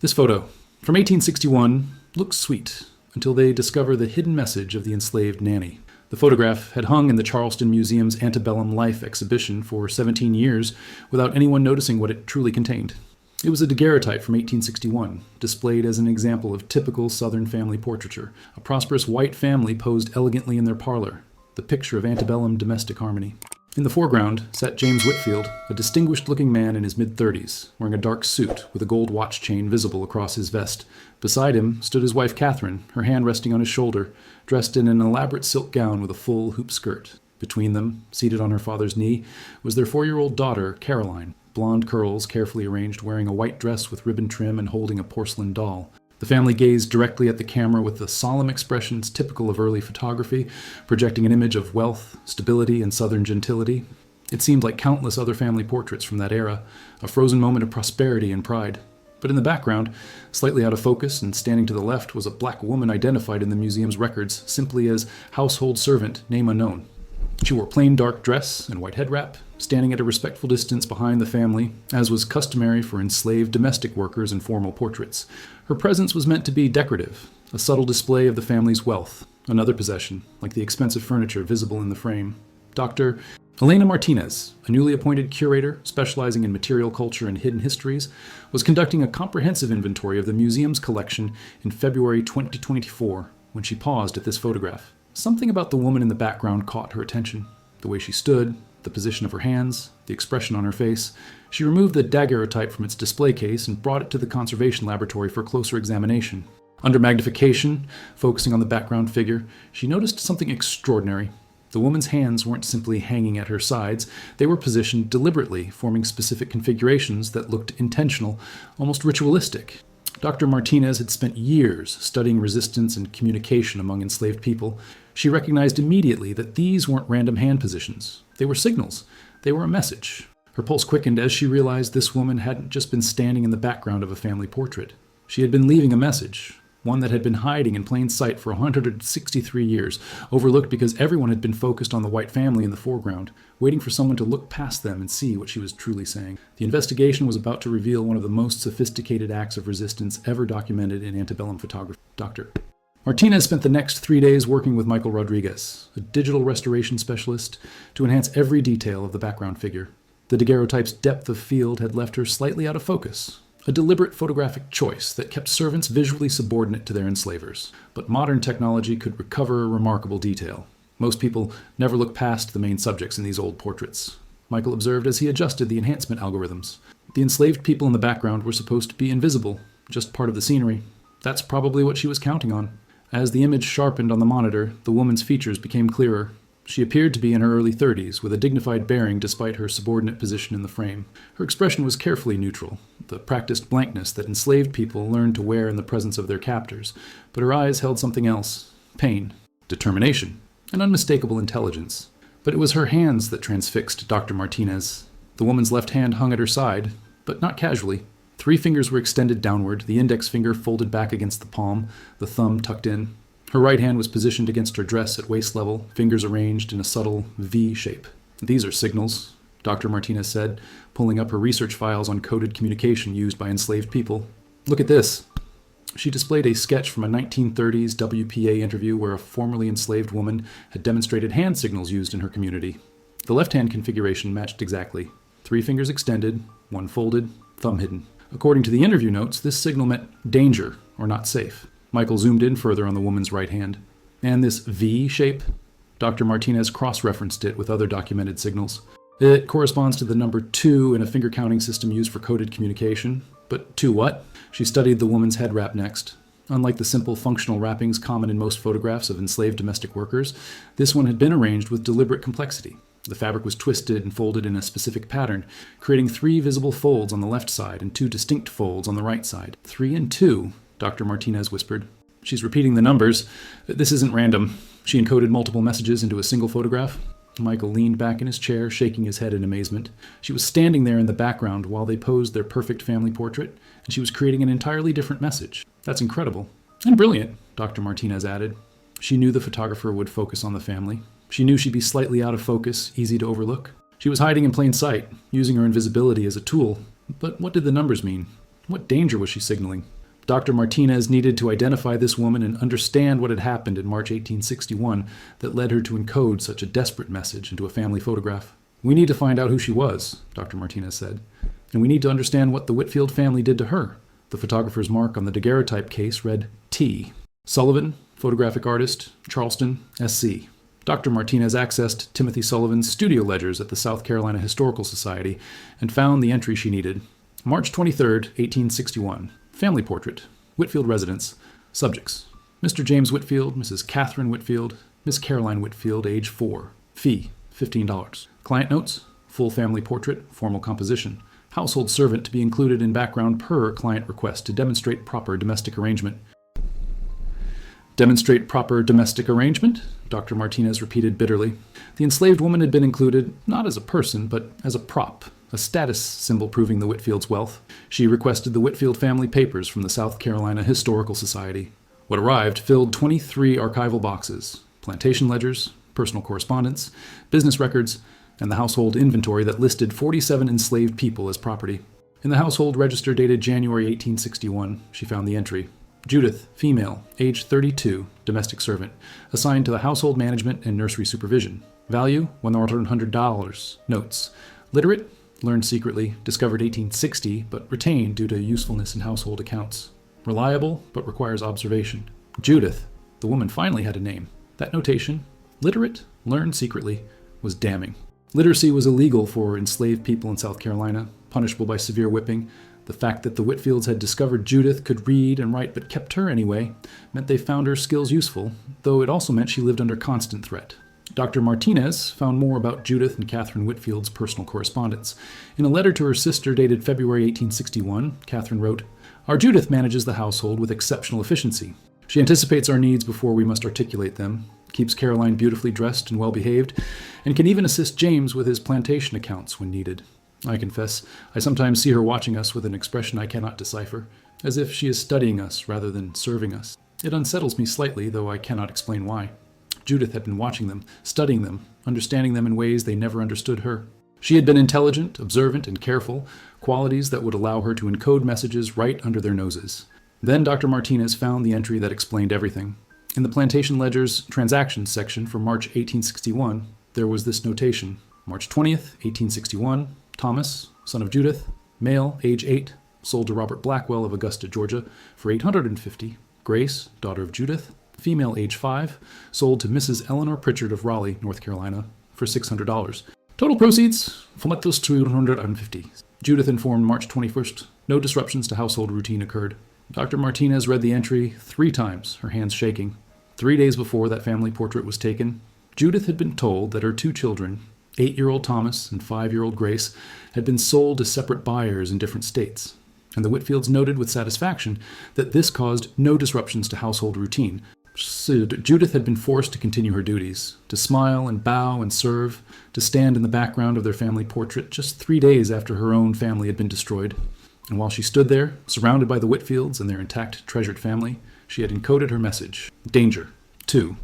This photo, from 1861, looks sweet until they discover the hidden message of the enslaved nanny. The photograph had hung in the Charleston Museum's Antebellum Life exhibition for 17 years without anyone noticing what it truly contained. It was a daguerreotype from 1861, displayed as an example of typical Southern family portraiture. A prosperous white family posed elegantly in their parlor, the picture of antebellum domestic harmony. In the foreground sat James Whitfield, a distinguished-looking man in his mid-30s, wearing a dark suit with a gold watch chain visible across his vest. Beside him stood his wife Catherine, her hand resting on his shoulder, dressed in an elaborate silk gown with a full hoop skirt. Between them, seated on her father's knee, was their 4-year-old daughter, Caroline, blonde curls carefully arranged, wearing a white dress with ribbon trim and holding a porcelain doll. The family gazed directly at the camera with the solemn expressions typical of early photography, projecting an image of wealth, stability, and Southern gentility. It seemed like countless other family portraits from that era, a frozen moment of prosperity and pride. But in the background, slightly out of focus and standing to the left, was a black woman identified in the museum's records simply as household servant, name unknown. She wore plain dark dress and white head wrap, standing at a respectful distance behind the family, as was customary for enslaved domestic workers in formal portraits. Her presence was meant to be decorative, a subtle display of the family's wealth, another possession, like the expensive furniture visible in the frame. Dr. Elena Martinez, a newly appointed curator specializing in material culture and hidden histories, was conducting a comprehensive inventory of the museum's collection in February 2024 when she paused at this photograph. Something about the woman in the background caught her attention. The way she stood, the position of her hands, the expression on her face. She removed the daguerreotype from its display case and brought it to the conservation laboratory for closer examination. Under magnification, focusing on the background figure, she noticed something extraordinary. The woman's hands weren't simply hanging at her sides, they were positioned deliberately, forming specific configurations that looked intentional, almost ritualistic. Dr. Martinez had spent years studying resistance and communication among enslaved people. She recognized immediately that these weren't random hand positions. They were signals. They were a message. Her pulse quickened as she realized this woman hadn't just been standing in the background of a family portrait. She had been leaving a message, one that had been hiding in plain sight for 163 years, overlooked because everyone had been focused on the white family in the foreground, waiting for someone to look past them and see what she was truly saying. The investigation was about to reveal one of the most sophisticated acts of resistance ever documented in antebellum photography. Dr. Martinez spent the next 3 days working with Michael Rodriguez, a digital restoration specialist, to enhance every detail of the background figure. The daguerreotype's depth of field had left her slightly out of focus, a deliberate photographic choice that kept servants visually subordinate to their enslavers. But modern technology could recover remarkable detail. Most people never look past the main subjects in these old portraits, Michael observed as he adjusted the enhancement algorithms. The enslaved people in the background were supposed to be invisible, just part of the scenery. That's probably what she was counting on. As the image sharpened on the monitor, the woman's features became clearer. She appeared to be in her early 30s, with a dignified bearing despite her subordinate position in the frame. Her expression was carefully neutral, the practiced blankness that enslaved people learned to wear in the presence of their captors. But her eyes held something else: pain, determination, an unmistakable intelligence. But it was her hands that transfixed Dr. Martinez. The woman's left hand hung at her side, but not casually. 3 fingers were extended downward, the index finger folded back against the palm, the thumb tucked in. Her right hand was positioned against her dress at waist level, fingers arranged in a subtle V shape. "These are signals," Dr. Martinez said, pulling up her research files on coded communication used by enslaved people. "Look at this." She displayed a sketch from a 1930s WPA interview where a formerly enslaved woman had demonstrated hand signals used in her community. The left-hand configuration matched exactly. 3 fingers extended, 1 folded, thumb hidden. According to the interview notes, this signal meant danger or not safe. Michael zoomed in further on the woman's right hand. And this V shape? Dr. Martinez cross-referenced it with other documented signals. It corresponds to the number 2 in a finger counting system used for coded communication. But 2 what? She studied the woman's head wrap next. Unlike the simple functional wrappings common in most photographs of enslaved domestic workers, this one had been arranged with deliberate complexity. The fabric was twisted and folded in a specific pattern, creating 3 visible folds on the left side and 2 distinct folds on the right side. 3 and 2, Dr. Martinez whispered. "She's repeating the numbers. This isn't random. She encoded multiple messages into a single photograph." Michael leaned back in his chair, shaking his head in amazement. She was standing there in the background while they posed their perfect family portrait, and she was creating an entirely different message. "That's incredible. And brilliant," Dr. Martinez added. She knew the photographer would focus on the family. She knew she'd be slightly out of focus, easy to overlook. She was hiding in plain sight, using her invisibility as a tool. But what did the numbers mean? What danger was she signaling? Dr. Martinez needed to identify this woman and understand what had happened in March 1861 that led her to encode such a desperate message into a family photograph. We need to find out who she was, Dr. Martinez said, and we need to understand what the Whitfield family did to her. The photographer's mark on the daguerreotype case read T. Sullivan, photographic artist, Charleston, SC. Dr. Martinez accessed Timothy Sullivan's studio ledgers at the South Carolina Historical Society and found the entry she needed. March 23, 1861. Family portrait. Whitfield residence. Subjects: Mr. James Whitfield, Mrs. Catherine Whitfield, Miss Caroline Whitfield, age 4. Fee, $15. Client notes: full family portrait, formal composition. Household servant to be included in background per client request to demonstrate proper domestic arrangement. Demonstrate proper domestic arrangement? Dr. Martinez repeated bitterly. The enslaved woman had been included, not as a person, but as a prop, a status symbol proving the Whitfield's wealth. She requested the Whitfield family papers from the South Carolina Historical Society. What arrived filled 23 archival boxes: plantation ledgers, personal correspondence, business records, and the household inventory that listed 47 enslaved people as property. In the household register dated January 1861, she found the entry: Judith, female, age 32, domestic servant, assigned to the household management and nursery supervision. Value, $100. Notes: literate, learned secretly, discovered 1860, but retained due to usefulness in household accounts. Reliable, but requires observation. Judith, the woman finally had a name. That notation, literate, learned secretly, was damning. Literacy was illegal for enslaved people in South Carolina, punishable by severe whipping. The fact that the Whitfields had discovered Judith could read and write but kept her anyway meant they found her skills useful, though it also meant she lived under constant threat. Dr. Martinez found more about Judith and Catherine Whitfield's personal correspondence. In a letter to her sister dated February 1861, Catherine wrote, "Our Judith manages the household with exceptional efficiency. She anticipates our needs before we must articulate them, keeps Caroline beautifully dressed and well-behaved, and can even assist James with his plantation accounts when needed. I confess, I sometimes see her watching us with an expression I cannot decipher, as if she is studying us rather than serving us. It unsettles me slightly, though I cannot explain why. Judith had been watching them, studying them, understanding them in ways they never understood her. She had been intelligent, observant, and careful, qualities that would allow her to encode messages right under their noses." Then Dr. Martinez found the entry that explained everything. In the plantation ledger's transactions section for March 1861, there was this notation: March 20th, 1861, Thomas, son of Judith, male, age 8, sold to Robert Blackwell of Augusta, Georgia, for $850. Grace, daughter of Judith, female, age 5, sold to Mrs. Eleanor Pritchard of Raleigh, North Carolina, for $600. Total proceeds, $250. Judith informed March 21st, no disruptions to household routine occurred. Dr. Martinez read the entry 3 times, her hands shaking. 3 days before that family portrait was taken, Judith had been told that her 2 children, 8-year-old Thomas and 5-year-old Grace, had been sold to separate buyers in different states, and the Whitfields noted with satisfaction that this caused no disruptions to household routine. So Judith had been forced to continue her duties, to smile and bow and serve, to stand in the background of their family portrait just 3 days after her own family had been destroyed. And while she stood there, surrounded by the Whitfields and their intact, treasured family, she had encoded her message: danger, 2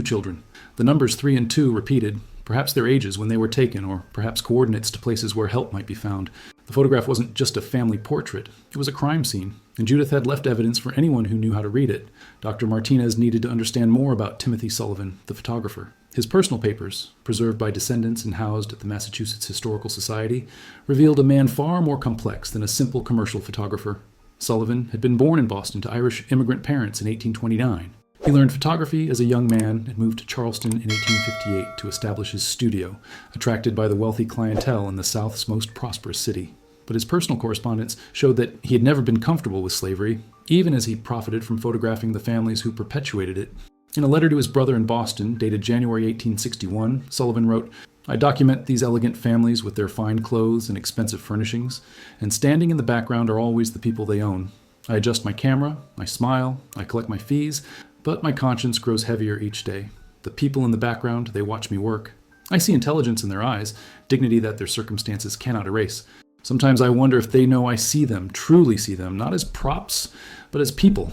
children. The numbers 3 and 2 repeated, perhaps their ages when they were taken, or perhaps coordinates to places where help might be found. The photograph wasn't just a family portrait, it was a crime scene, and Judith had left evidence for anyone who knew how to read it. Dr. Martinez needed to understand more about Timothy Sullivan, the photographer. His personal papers, preserved by descendants and housed at the Massachusetts Historical Society, revealed a man far more complex than a simple commercial photographer. Sullivan had been born in Boston to Irish immigrant parents in 1829. He learned photography as a young man and moved to Charleston in 1858 to establish his studio, attracted by the wealthy clientele in the South's most prosperous city. But his personal correspondence showed that he had never been comfortable with slavery, even as he profited from photographing the families who perpetuated it. In a letter to his brother in Boston, dated January 1861, Sullivan wrote, "I document these elegant families with their fine clothes and expensive furnishings, and standing in the background are always the people they own. I adjust my camera, I smile, I collect my fees, but my conscience grows heavier each day. The people in the background, they watch me work. I see intelligence in their eyes, dignity that their circumstances cannot erase. Sometimes I wonder if they know I see them, truly see them, not as props, but as people."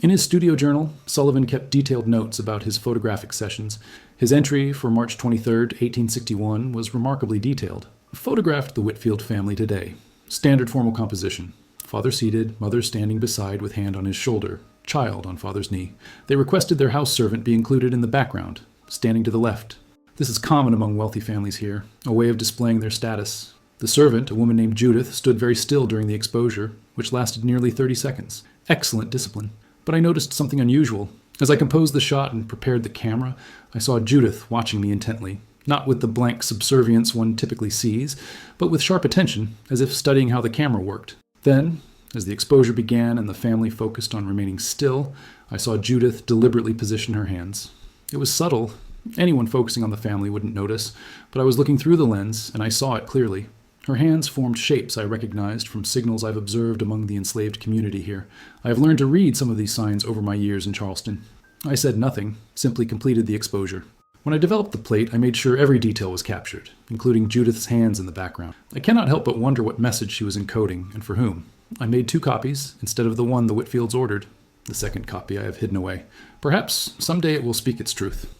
In his studio journal, Sullivan kept detailed notes about his photographic sessions. His entry for March 23, 1861 was remarkably detailed. "Photographed the Whitfield family today. Standard formal composition. Father seated, mother standing beside with hand on his shoulder, child on father's knee. They requested their house servant be included in the background, standing to the left. This is common among wealthy families here, a way of displaying their status. The servant, a woman named Judith, stood very still during the exposure, which lasted nearly 30 seconds. Excellent discipline. But I noticed something unusual. As I composed the shot and prepared the camera, I saw Judith watching me intently, not with the blank subservience one typically sees, but with sharp attention, as if studying how the camera worked. Then, as the exposure began and the family focused on remaining still, I saw Judith deliberately position her hands. It was subtle. Anyone focusing on the family wouldn't notice, but I was looking through the lens, and I saw it clearly. Her hands formed shapes I recognized from signals I've observed among the enslaved community here. I have learned to read some of these signs over my years in Charleston. I said nothing, simply completed the exposure. When I developed the plate, I made sure every detail was captured, including Judith's hands in the background. I cannot help but wonder what message she was encoding, and for whom. I made 2 copies, instead of the one the Whitfields ordered. The second copy I have hidden away. Perhaps someday it will speak its truth.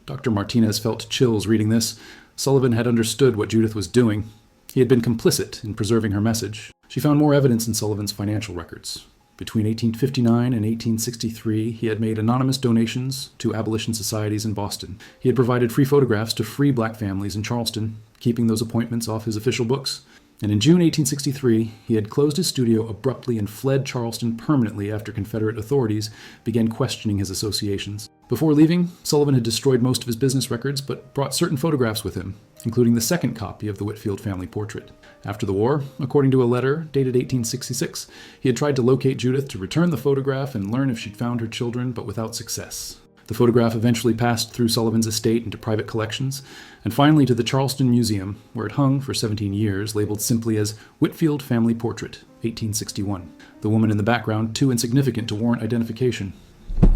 Dr. Martinez felt chills reading this. Sullivan had understood what Judith was doing. He had been complicit in preserving her message. She found more evidence in Sullivan's financial records. Between 1859 and 1863, he had made anonymous donations to abolition societies in Boston. He had provided free photographs to free black families in Charleston, keeping those appointments off his official books. And in June 1863, he had closed his studio abruptly and fled Charleston permanently after Confederate authorities began questioning his associations. Before leaving, Sullivan had destroyed most of his business records, but brought certain photographs with him, including the second copy of the Whitfield family portrait. After the war, according to a letter dated 1866, he had tried to locate Judith to return the photograph and learn if she'd found her children, but without success. The photograph eventually passed through Sullivan's estate into private collections, and finally to the Charleston Museum, where it hung for 17 years, labeled simply as Whitfield Family Portrait, 1861. The woman in the background too insignificant to warrant identification.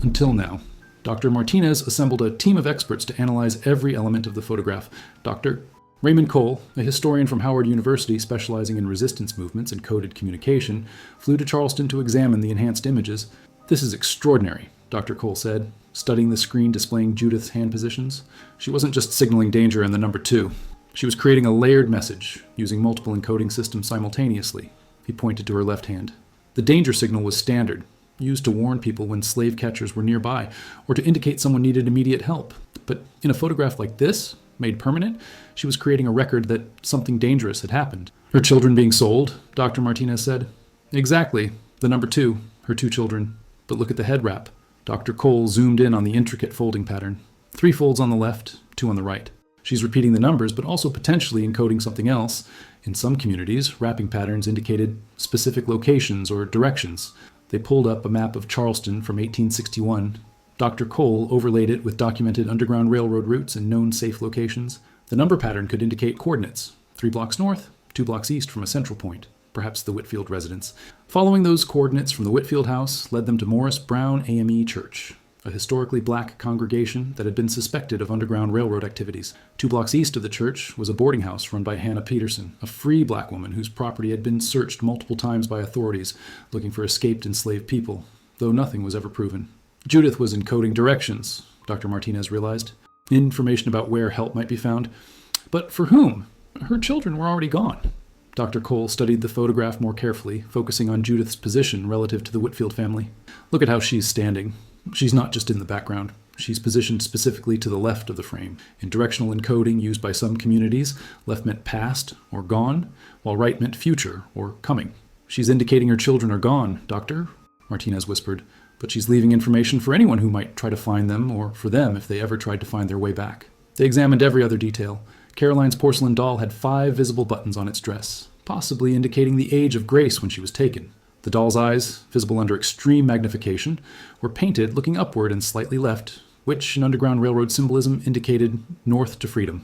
Until now. Dr. Martinez assembled a team of experts to analyze every element of the photograph. Dr. Raymond Cole, a historian from Howard University specializing in resistance movements and coded communication, flew to Charleston to examine the enhanced images. "This is extraordinary," Dr. Cole said, studying the screen displaying Judith's hand positions. She wasn't just signaling danger in the number 2. She was creating a layered message, using multiple encoding systems simultaneously. He pointed to her left hand. The danger signal was standard, used to warn people when slave catchers were nearby, or to indicate someone needed immediate help. But in a photograph like this, made permanent, she was creating a record that something dangerous had happened. "Her children being sold," Dr. Martinez said. "Exactly. The number 2, her 2 children. But look at the head wrap." Dr. Cole zoomed in on the intricate folding pattern. 3 folds on the left, 2 on the right. She's repeating the numbers, but also potentially encoding something else. In some communities, wrapping patterns indicated specific locations or directions. They pulled up a map of Charleston from 1861. Dr. Cole overlaid it with documented Underground Railroad routes and known safe locations. The number pattern could indicate coordinates, 3 blocks north, 2 blocks east from a central point, perhaps the Whitfield residence. Following those coordinates from the Whitfield house led them to Morris Brown AME Church, a historically black congregation that had been suspected of Underground Railroad activities. 2 blocks east of the church was a boarding house run by Hannah Peterson, a free black woman whose property had been searched multiple times by authorities looking for escaped enslaved people, though nothing was ever proven. Judith was encoding directions, Dr. Martinez realized, information about where help might be found. But for whom? Her children were already gone. Dr. Cole studied the photograph more carefully, focusing on Judith's position relative to the Whitfield family. Look at how she's standing. She's not just in the background. She's positioned specifically to the left of the frame. In directional encoding used by some communities, left meant past or gone, while right meant future or coming. "She's indicating her children are gone, Doctor," Martinez whispered, "but she's leaving information for anyone who might try to find them, or for them if they ever tried to find their way back." They examined every other detail. Caroline's porcelain doll had 5 visible buttons on its dress, possibly indicating the age of grace when she was taken. The doll's eyes, visible under extreme magnification, were painted looking upward and slightly left, which in Underground Railroad symbolism indicated north to freedom.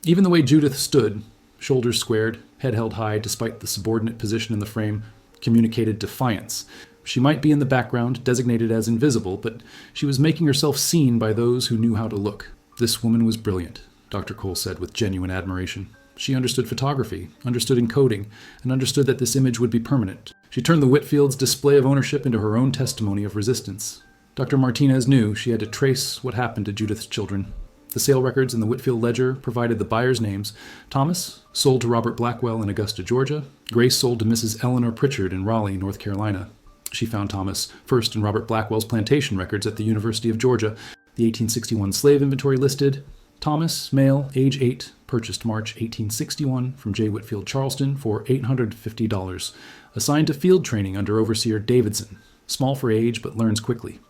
Even the way Judith stood, shoulders squared, head held high despite the subordinate position in the frame, communicated defiance. She might be in the background, designated as invisible, but she was making herself seen by those who knew how to look. "This woman was brilliant," Dr. Cole said with genuine admiration. She understood photography, understood encoding, and understood that this image would be permanent. She turned the Whitfields' display of ownership into her own testimony of resistance. Dr. Martinez knew she had to trace what happened to Judith's children. The sale records in the Whitfield ledger provided the buyers' names. Thomas sold to Robert Blackwell in Augusta, Georgia. Grace sold to Mrs. Eleanor Pritchard in Raleigh, North Carolina. She found Thomas first in Robert Blackwell's plantation records at the University of Georgia. The 1861 slave inventory listed Thomas, male, age 8, purchased March 1861 from J. Whitfield, Charleston for $850. Assigned to field training under overseer Davidson. Small for age, but learns quickly.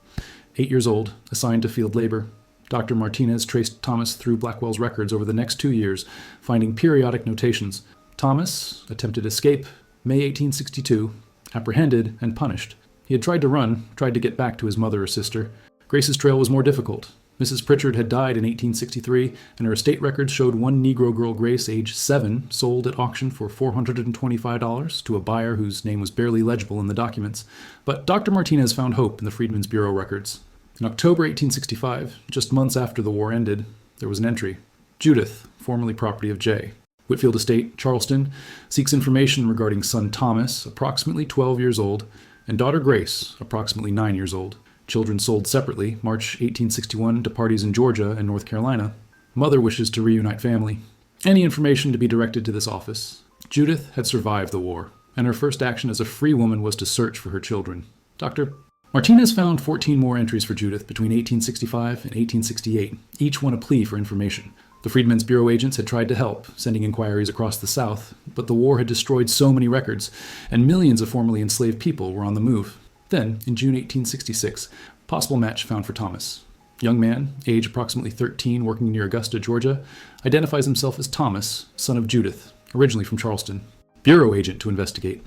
8 years old, assigned to field labor. Dr. Martinez traced Thomas through Blackwell's records over the next 2 years, finding periodic notations. Thomas attempted escape, May 1862, apprehended and punished. He had tried to run, tried to get back to his mother or sister. Grace's trail was more difficult. Mrs. Pritchard had died in 1863, and her estate records showed one Negro girl, Grace, age 7, sold at auction for $425 to a buyer whose name was barely legible in the documents. But Dr. Martinez found hope in the Freedmen's Bureau records. In October 1865, just months after the war ended, there was an entry. Judith, formerly property of J. Whitfield Estate, Charleston, seeks information regarding son Thomas, approximately 12 years old, and daughter Grace, approximately 9 years old. Children sold separately, March 1861, to parties in Georgia and North Carolina. Mother wishes to reunite family. Any information to be directed to this office. Judith had survived the war, and her first action as a free woman was to search for her children. Dr. Martinez found 14 more entries for Judith between 1865 and 1868, each one a plea for information. The Freedmen's Bureau agents had tried to help, sending inquiries across the South, but the war had destroyed so many records, and millions of formerly enslaved people were on the move. Then, in June 1866, possible match found for Thomas. Young man, age approximately 13, working near Augusta, Georgia, identifies himself as Thomas, son of Judith, originally from Charleston. Bureau agent to investigate.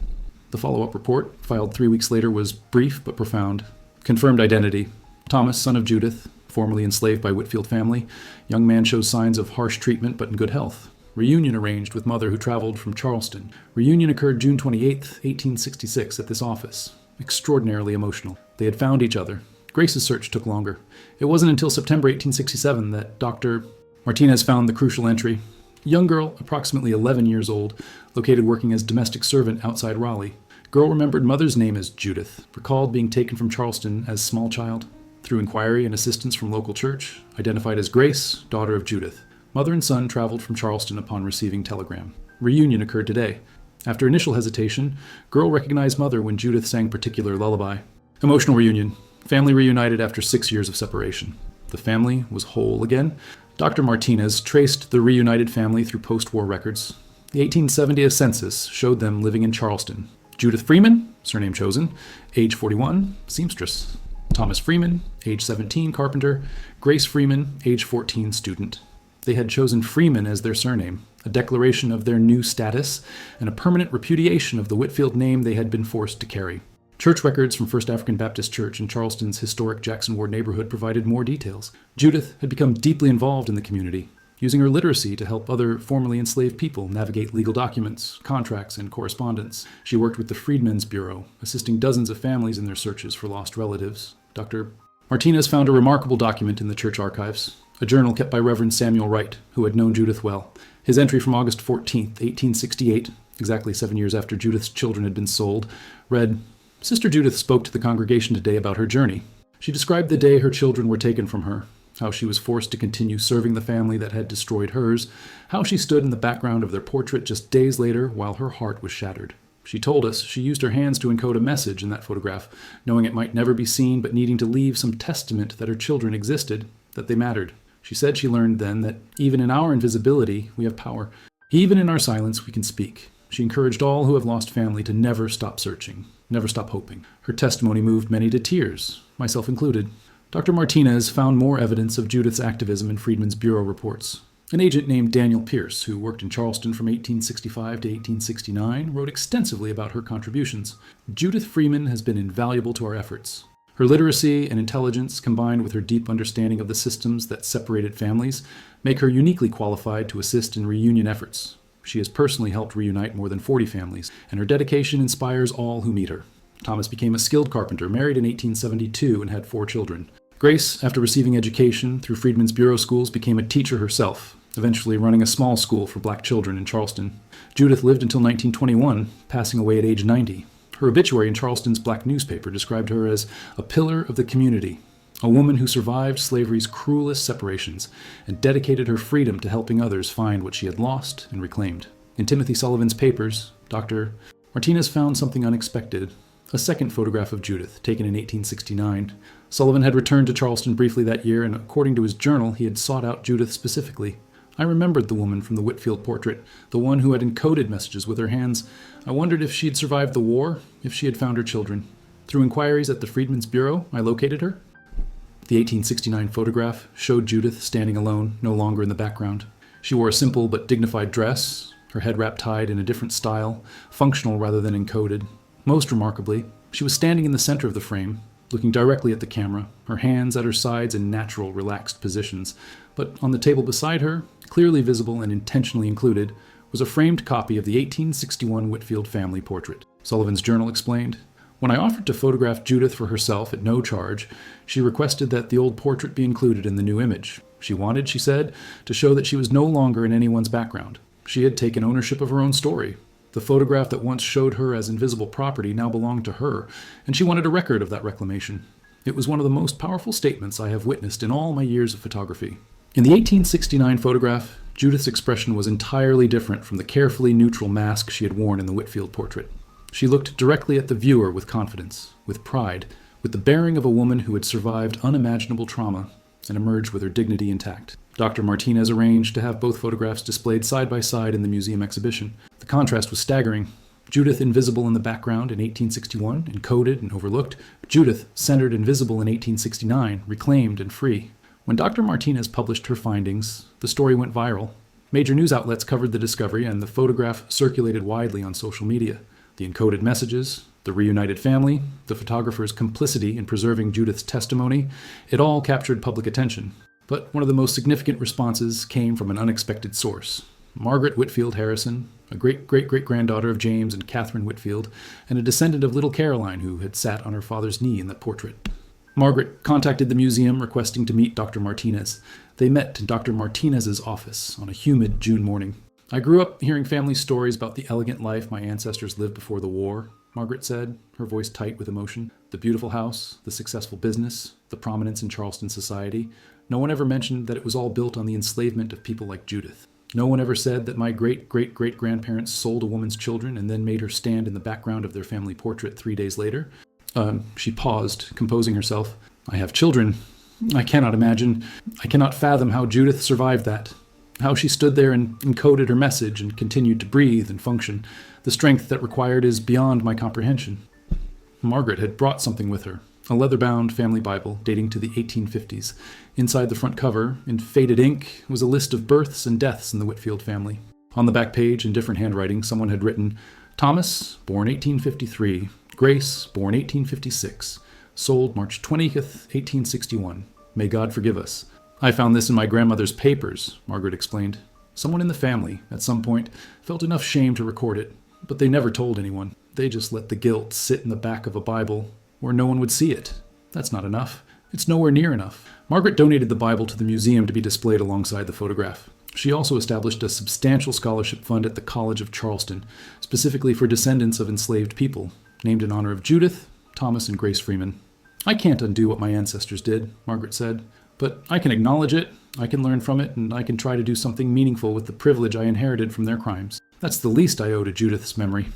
The follow-up report, filed 3 weeks later, was brief but profound. Confirmed identity. Thomas, son of Judith, formerly enslaved by Whitfield family. Young man shows signs of harsh treatment but in good health. Reunion arranged with mother who traveled from Charleston. Reunion occurred June 28, 1866, at this office. Extraordinarily emotional. They had found each other. Grace's search took longer. It wasn't until September 1867 that Dr. Martinez found the crucial entry. Young girl, approximately 11 years old, located working as domestic servant outside Raleigh. Girl remembered mother's name as Judith, recalled being taken from Charleston as small child. Through inquiry and assistance from local church, identified as Grace, daughter of Judith. Mother and son traveled from Charleston upon receiving telegram. Reunion occurred today. After initial hesitation, girl recognized mother when Judith sang particular lullaby. Emotional reunion. Family reunited after 6 years of separation. The family was whole again. Dr. Martinez traced the reunited family through post-war records. The 1870 census showed them living in Charleston. Judith Freeman, surname chosen, age 41, seamstress. Thomas Freeman, age 17, carpenter. Grace Freeman, age 14, student. They had chosen Freeman as their surname, a declaration of their new status, and a permanent repudiation of the Whitfield name they had been forced to carry. Church records from First African Baptist Church in Charleston's historic Jackson Ward neighborhood provided more details. Judith had become deeply involved in the community, using her literacy to help other formerly enslaved people navigate legal documents, contracts, and correspondence. She worked with the Freedmen's Bureau, assisting dozens of families in their searches for lost relatives. Dr. Martinez found a remarkable document in the church archives, a journal kept by Reverend Samuel Wright, who had known Judith well. His entry from August 14, 1868, exactly 7 years after Judith's children had been sold, read, "Sister Judith spoke to the congregation today about her journey. She described the day her children were taken from her, how she was forced to continue serving the family that had destroyed hers, how she stood in the background of their portrait just days later while her heart was shattered. She told us she used her hands to encode a message in that photograph, knowing it might never be seen but needing to leave some testament that her children existed, that they mattered. She said she learned then that even in our invisibility, we have power. Even in our silence, we can speak. She encouraged all who have lost family to never stop searching, never stop hoping. Her testimony moved many to tears, myself included." Dr. Martinez found more evidence of Judith's activism in Freedmen's Bureau reports. An agent named Daniel Pierce, who worked in Charleston from 1865 to 1869, wrote extensively about her contributions. "Judith Freeman has been invaluable to our efforts. Her literacy and intelligence, combined with her deep understanding of the systems that separated families, make her uniquely qualified to assist in reunion efforts. She has personally helped reunite more than 40 families, and her dedication inspires all who meet her." Thomas became a skilled carpenter, married in 1872, and had 4 children. Grace, after receiving education through Freedmen's Bureau schools, became a teacher herself, eventually running a small school for black children in Charleston. Judith lived until 1921, passing away at age 90. Her obituary in Charleston's black newspaper described her as a pillar of the community, a woman who survived slavery's cruelest separations and dedicated her freedom to helping others find what she had lost and reclaimed. In Timothy Sullivan's papers, Dr. Martinez found something unexpected, a second photograph of Judith, taken in 1869. Sullivan had returned to Charleston briefly that year, and according to his journal, he had sought out Judith specifically. I remembered the woman from the Whitfield portrait, the one who had encoded messages with her hands. I wondered if she had survived the war, if she had found her children. Through inquiries at the Freedmen's Bureau, I located her. The 1869 photograph showed Judith standing alone, no longer in the background. She wore a simple but dignified dress, her head wrap tied in a different style, functional rather than encoded. Most remarkably, she was standing in the center of the frame, looking directly at the camera, her hands at her sides in natural, relaxed positions. But on the table beside her, clearly visible and intentionally included, was a framed copy of the 1861 Whitfield family portrait. Sullivan's journal explained, "When I offered to photograph Judith for herself at no charge, she requested that the old portrait be included in the new image. She wanted, she said, to show that she was no longer in anyone's background. She had taken ownership of her own story. The photograph that once showed her as invisible property now belonged to her, and she wanted a record of that reclamation. It was one of the most powerful statements I have witnessed in all my years of photography." In the 1869 photograph, Judith's expression was entirely different from the carefully neutral mask she had worn in the Whitfield portrait. She looked directly at the viewer with confidence, with pride, with the bearing of a woman who had survived unimaginable trauma and emerged with her dignity intact. Dr. Martinez arranged to have both photographs displayed side by side in the museum exhibition. The contrast was staggering. Judith invisible in the background in 1861, encoded and overlooked. Judith centered and visible in 1869, reclaimed and free. When Dr. Martinez published her findings, the story went viral. Major news outlets covered the discovery, and the photograph circulated widely on social media. The encoded messages, the reunited family, the photographer's complicity in preserving Judith's testimony, it all captured public attention. But one of the most significant responses came from an unexpected source. Margaret Whitfield Harrison, a great-great-great-granddaughter of James and Catherine Whitfield, and a descendant of little Caroline who had sat on her father's knee in that portrait. Margaret contacted the museum requesting to meet Dr. Martinez. They met in Dr. Martinez's office on a humid June morning. "I grew up hearing family stories about the elegant life my ancestors lived before the war," Margaret said, her voice tight with emotion. "The beautiful house, the successful business, the prominence in Charleston society. No one ever mentioned that it was all built on the enslavement of people like Judith. No one ever said that my great-great-great-grandparents sold a woman's children and then made her stand in the background of their family portrait 3 days later." She paused, composing herself. "I have children. I cannot fathom how Judith survived that. How she stood there and encoded her message and continued to breathe and function. The strength that required is beyond my comprehension." Margaret had brought something with her, a leather-bound family Bible dating to the 1850s. Inside the front cover, in faded ink, was a list of births and deaths in the Whitfield family. On the back page, in different handwriting, someone had written, "Thomas, born 1853. Grace, born 1856. Sold March 20th, 1861. May God forgive us." "I found this in my grandmother's papers," Margaret explained. "Someone in the family, at some point, felt enough shame to record it, but they never told anyone. They just let the guilt sit in the back of a Bible where no one would see it. That's not enough. It's nowhere near enough." Margaret donated the Bible to the museum to be displayed alongside the photograph. She also established a substantial scholarship fund at the College of Charleston, specifically for descendants of enslaved people, named in honor of Judith, Thomas, and Grace Freeman. "I can't undo what my ancestors did," Margaret said, "but I can acknowledge it, I can learn from it, and I can try to do something meaningful with the privilege I inherited from their crimes. That's the least I owe to Judith's memory."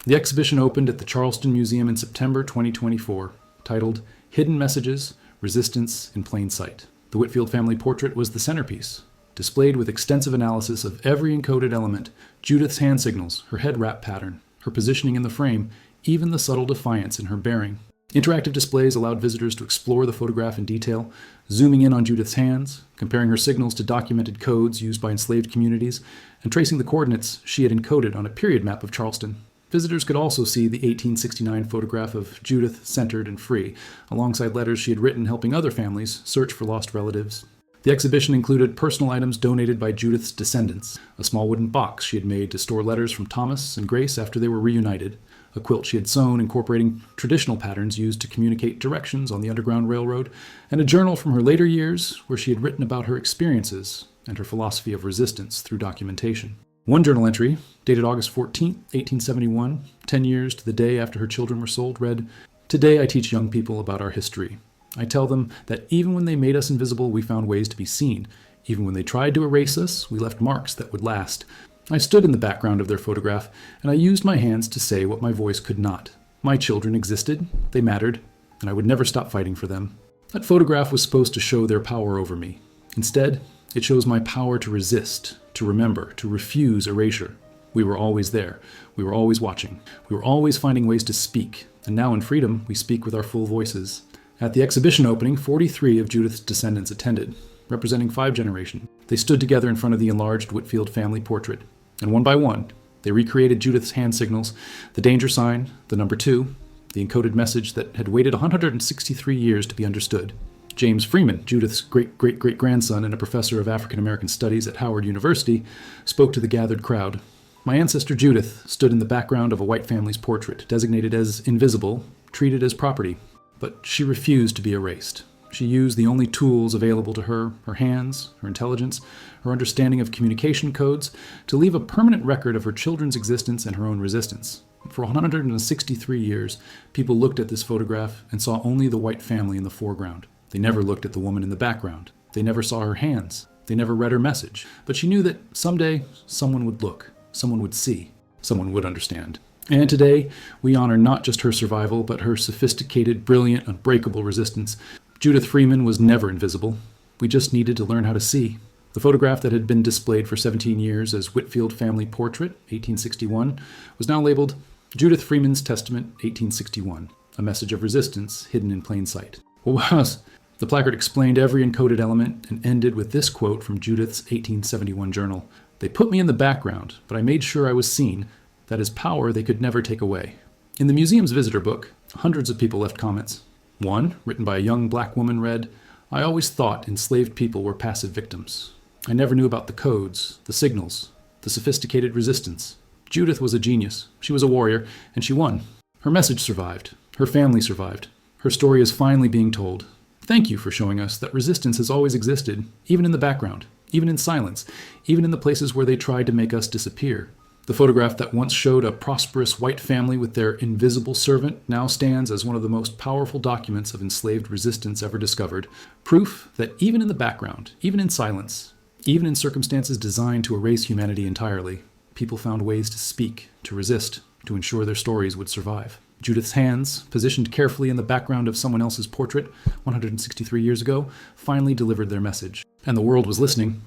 The exhibition opened at the Charleston Museum in September 2024, titled "Hidden Messages, Resistance in Plain Sight." The Whitfield family portrait was the centerpiece, displayed with extensive analysis of every encoded element, Judith's hand signals, her head wrap pattern, her positioning in the frame, even the subtle defiance in her bearing. Interactive displays allowed visitors to explore the photograph in detail, zooming in on Judith's hands, comparing her signals to documented codes used by enslaved communities, and tracing the coordinates she had encoded on a period map of Charleston. Visitors could also see the 1869 photograph of Judith centered and free, alongside letters she had written helping other families search for lost relatives. The exhibition included personal items donated by Judith's descendants, a small wooden box she had made to store letters from Thomas and Grace after they were reunited, a quilt she had sewn incorporating traditional patterns used to communicate directions on the Underground Railroad, and a journal from her later years where she had written about her experiences and her philosophy of resistance through documentation. One journal entry, dated August 14, 1871, 10 years to the day after her children were sold, read, "Today I teach young people about our history. I tell them that even when they made us invisible, we found ways to be seen. Even when they tried to erase us, we left marks that would last. I stood in the background of their photograph, and I used my hands to say what my voice could not. My children existed, they mattered, and I would never stop fighting for them. That photograph was supposed to show their power over me. Instead, it shows my power to resist, to remember, to refuse erasure. We were always there. We were always watching. We were always finding ways to speak. And now in freedom, we speak with our full voices. At the exhibition opening, 43 of Judith's descendants attended, representing 5 generations. They stood together in front of the enlarged Whitfield family portrait. And one by one, they recreated Judith's hand signals, the danger sign, the number 2, the encoded message that had waited 163 years to be understood. James Freeman, Judith's great-great-great-grandson and a professor of African American Studies at Howard University, spoke to the gathered crowd. My ancestor Judith stood in the background of a white family's portrait, designated as invisible, treated as property. But she refused to be erased. She used the only tools available to her, her hands, her intelligence, her understanding of communication codes, to leave a permanent record of her children's existence and her own resistance. For 163 years, people looked at this photograph and saw only the white family in the foreground. They never looked at the woman in the background. They never saw her hands. They never read her message. But she knew that someday someone would look, someone would see, someone would understand. And today, we honor not just her survival, but her sophisticated, brilliant, unbreakable resistance. Judith Freeman was never invisible. We just needed to learn how to see. The photograph that had been displayed for 17 years as Whitfield Family Portrait, 1861, was now labeled Judith Freeman's Testament, 1861, a message of resistance hidden in plain sight. What was? The placard explained every encoded element and ended with this quote from Judith's 1871 journal. They put me in the background, but I made sure I was seen. That is power they could never take away. In the museum's visitor book, hundreds of people left comments. One, written by a young black woman, read, "I always thought enslaved people were passive victims. I never knew about the codes, the signals, the sophisticated resistance. Judith was a genius. She was a warrior, and she won. Her message survived. Her family survived. Her story is finally being told. Thank you for showing us that resistance has always existed, even in the background, even in silence, even in the places where they tried to make us disappear." The photograph that once showed a prosperous white family with their invisible servant now stands as one of the most powerful documents of enslaved resistance ever discovered. Proof that even in the background, even in silence, even in circumstances designed to erase humanity entirely, people found ways to speak, to resist, to ensure their stories would survive. Judith's hands, positioned carefully in the background of someone else's portrait 163 years ago, finally delivered their message. And the world was listening.